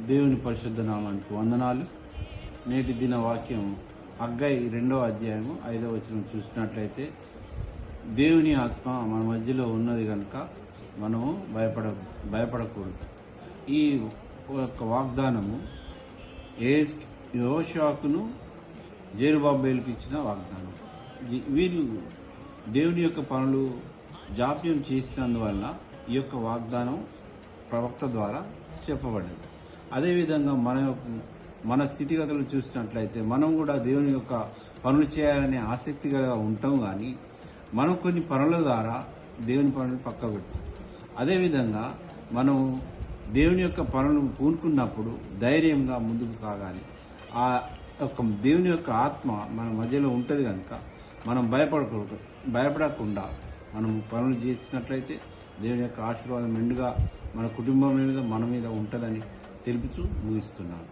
దేవుని పరిశుద్ధ నామానికి వందనాలు. నేటి దిన వాక్యం హగ్గయి 2వ అధ్యాయము 5వ వచనం చూసినట్లయితే, దేవుని ఆత్మ మన మధ్యలో ఉన్నది కనుక మనము భయపడకూడదు. ఈ యొక్క వాగ్దానము యెహోషువకును జెరుబ్బాబెలుకు ఇచ్చిన వాగ్దానం. వీరు దేవుని యొక్క పనులు జాప్యం చేసినందువల్ల ఈ యొక్క వాగ్దానం ప్రవక్త ద్వారా చెప్పబడింది. అదేవిధంగా మన స్థితిగతులు చూసినట్లయితే మనం కూడా దేవుని యొక్క పనులు చేయాలనే ఆసక్తిగా ఉంటాం, కానీ మనం కొన్ని పనుల ద్వారా దేవుని పనులు పక్క పెడతాం. అదేవిధంగా మనం దేవుని యొక్క పనులను పూనుకున్నప్పుడు ధైర్యంగా ముందుకు సాగాలి. ఆ యొక్క దేవుని యొక్క ఆత్మ మన మధ్యలో ఉంటుంది కనుక మనం భయపడకుండా మనం పనులు చేసినట్లయితే దేవుని యొక్క ఆశీర్వాదం మెండుగా మన కుటుంబం మీద మన మీద ఉంటుందని తెలుపుతూ ముగిస్తున్నాను.